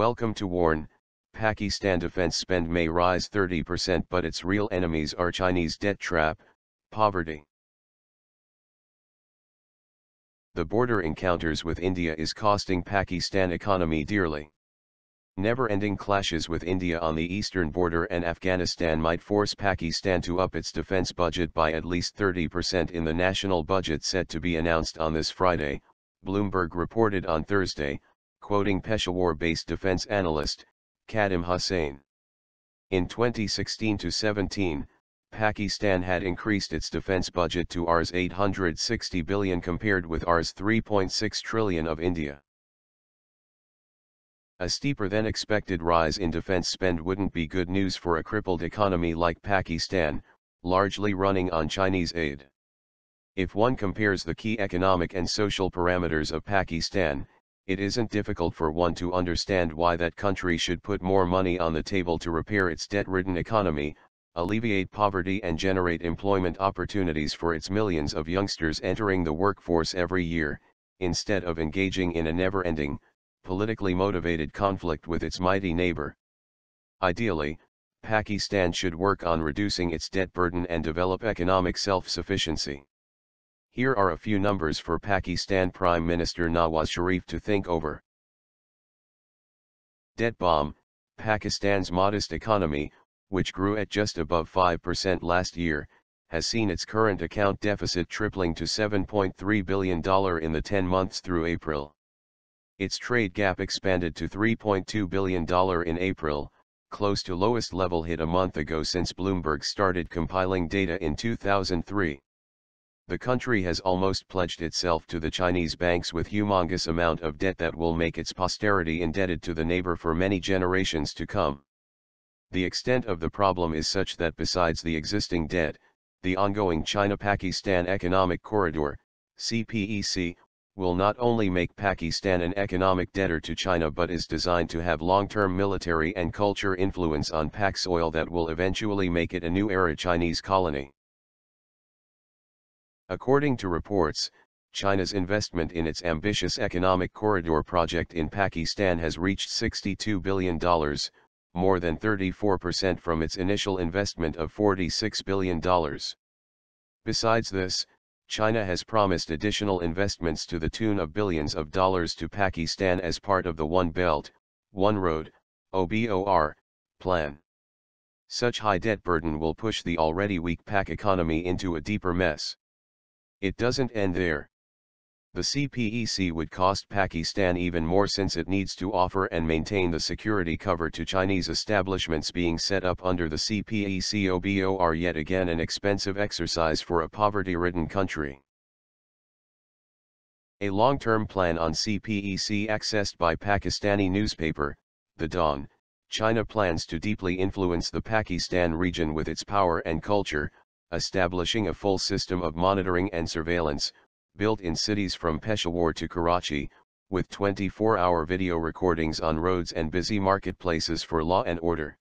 Welcome to warn, Pakistan defense spend may rise 30% but its real enemies are Chinese debt trap, poverty. The border encounters with India is costing Pakistan economy dearly. Never-ending clashes with India on the eastern border and Afghanistan might force Pakistan to up its defense budget by at least 30% in the national budget set to be announced on this Friday, Bloomberg reported on Thursday, quoting Peshawar-based defense analyst, Khadim Hussain. In 2016-17, Pakistan had increased its defense budget to Rs 860 billion compared with Rs 3.6 trillion of India. A steeper than expected rise in defense spend wouldn't be good news for a crippled economy like Pakistan, largely running on Chinese aid. If one compares the key economic and social parameters of Pakistan, it isn't difficult for one to understand why that country should put more money on the table to repair its debt-ridden economy, alleviate poverty and generate employment opportunities for its millions of youngsters entering the workforce every year, instead of engaging in a never-ending, politically motivated conflict with its mighty neighbor. Ideally, Pakistan should work on reducing its debt burden and develop economic self-sufficiency. Here are a few numbers for Pakistan Prime Minister Nawaz Sharif to think over. Debt bomb, Pakistan's modest economy, which grew at just above 5% last year, has seen its current account deficit tripling to $7.3 billion in the 10 months through April. Its trade gap expanded to $3.2 billion in April, close to lowest level hit a month ago since Bloomberg started compiling data in 2003. The country has almost pledged itself to the Chinese banks with humongous amount of debt that will make its posterity indebted to the neighbor for many generations to come. The extent of the problem is such that besides the existing debt, the ongoing China-Pakistan Economic Corridor, CPEC, will not only make Pakistan an economic debtor to China but is designed to have long-term military and culture influence on Pak soil that will eventually make it a new era Chinese colony. According to reports, China's investment in its ambitious economic corridor project in Pakistan has reached $62 billion, more than 34% from its initial investment of $46 billion. Besides this, China has promised additional investments to the tune of billions of dollars to Pakistan as part of the One Belt, One Road, OBOR, plan. Such high debt burden will push the already weak Pak economy into a deeper mess. It doesn't end there. The CPEC would cost Pakistan even more since it needs to offer and maintain the security cover to Chinese establishments being set up under the CPEC. OBOR yet again an expensive exercise for a poverty-ridden country. A long-term plan on CPEC accessed by Pakistani newspaper, The Dawn, China plans to deeply influence the Pakistan region with its power and culture, establishing a full system of monitoring and surveillance, built in cities from Peshawar to Karachi, with 24-hour video recordings on roads and busy marketplaces for law and order.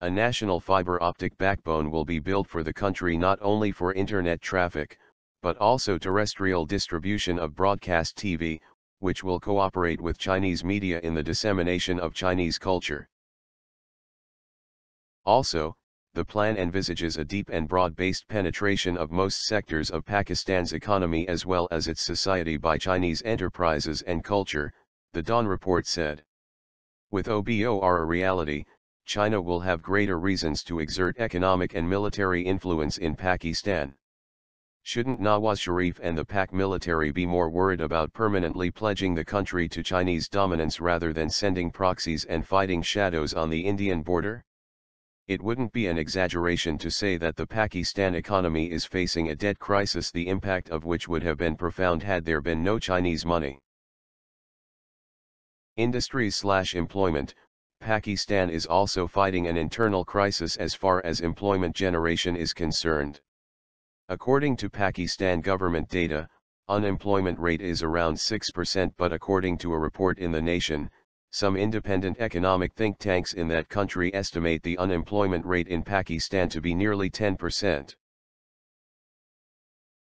A national fiber optic backbone will be built for the country not only for internet traffic, but also terrestrial distribution of broadcast TV, which will cooperate with Chinese media in the dissemination of Chinese culture. Also, the plan envisages a deep and broad-based penetration of most sectors of Pakistan's economy as well as its society by Chinese enterprises and culture, the Dawn report said. With OBOR a reality, China will have greater reasons to exert economic and military influence in Pakistan. Shouldn't Nawaz Sharif and the Pak military be more worried about permanently pledging the country to Chinese dominance rather than sending proxies and fighting shadows on the Indian border? It wouldn't be an exaggeration to say that the Pakistan economy is facing a debt crisis, the impact of which would have been profound had there been no Chinese money. Industries/employment, Pakistan is also fighting an internal crisis as far as employment generation is concerned. According to Pakistan government data, unemployment rate is around 6%, but according to a report in The Nation, some independent economic think tanks in that country estimate the unemployment rate in Pakistan to be nearly 10%.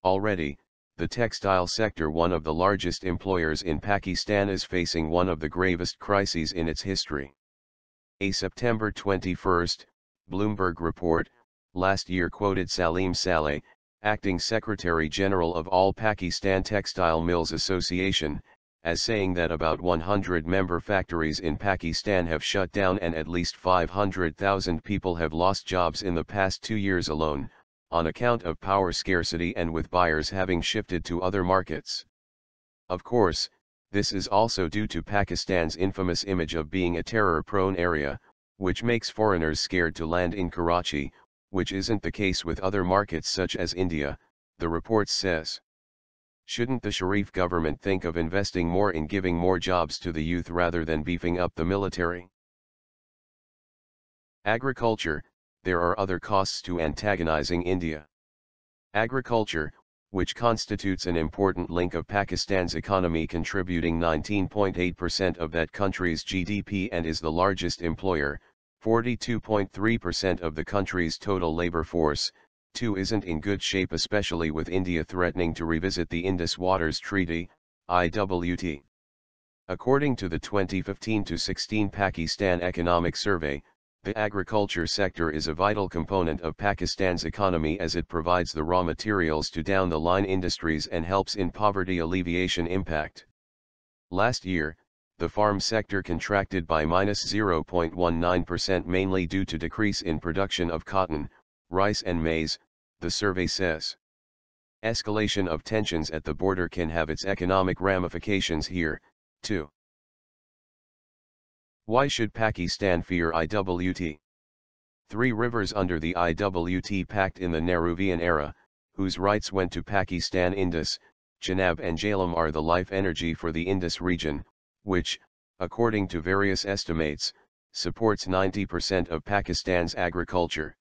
Already, The textile sector, one of the largest employers in Pakistan, is facing one of the gravest crises in its history. A September 21, Bloomberg report, last year quoted Salim Saleh, acting Secretary General of All Pakistan Textile Mills Association, as saying that about 100 member factories in Pakistan have shut down and at least 500,000 people have lost jobs in the past 2 years alone, on account of power scarcity and with buyers having shifted to other markets. Of course, this is also due to Pakistan's infamous image of being a terror-prone area, which makes foreigners scared to land in Karachi, which isn't the case with other markets such as India, the report says. Shouldn't the Sharif government think of investing more in giving more jobs to the youth rather than beefing up the military? Agriculture. There are other costs to antagonizing India. Agriculture, which constitutes an important link of Pakistan's economy, contributing 19.8% of that country's GDP and is the largest employer, 42.3% of the country's total labor force, too, isn't in good shape, especially with India threatening to revisit the Indus Waters Treaty, IWT. According to the 2015-16 Pakistan Economic Survey, the agriculture sector is a vital component of Pakistan's economy as it provides the raw materials to down-the-line industries and helps in poverty alleviation impact. Last year, the farm sector contracted by -0.19%, mainly due to decrease in production of cotton, rice and maize, the survey says. Escalation of tensions at the border can have its economic ramifications here, too. Why should Pakistan fear IWT? 3 rivers under the IWT Pact in the Nehruvian era, whose rights went to Pakistan: Indus, Chenab and Jhelum, are the life energy for the Indus region, which, according to various estimates, supports 90% of Pakistan's agriculture.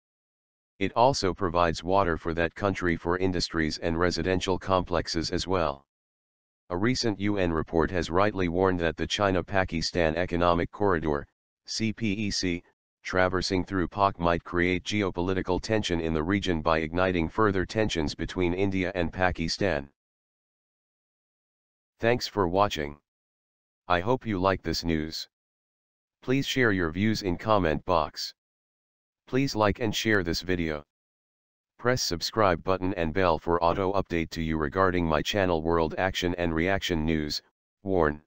It also provides water for that country for industries and residential complexes as well. A recent UN report has rightly warned that the China-Pakistan Economic Corridor, CPEC, traversing through Pak might create geopolitical tension in the region by igniting further tensions between India and Pakistan. Thanks for watching. I hope you like this news. Please share your views in comment box. Please like and share this video. Press subscribe button and bell for auto update to you regarding my channel World Action and Reaction News. Warn.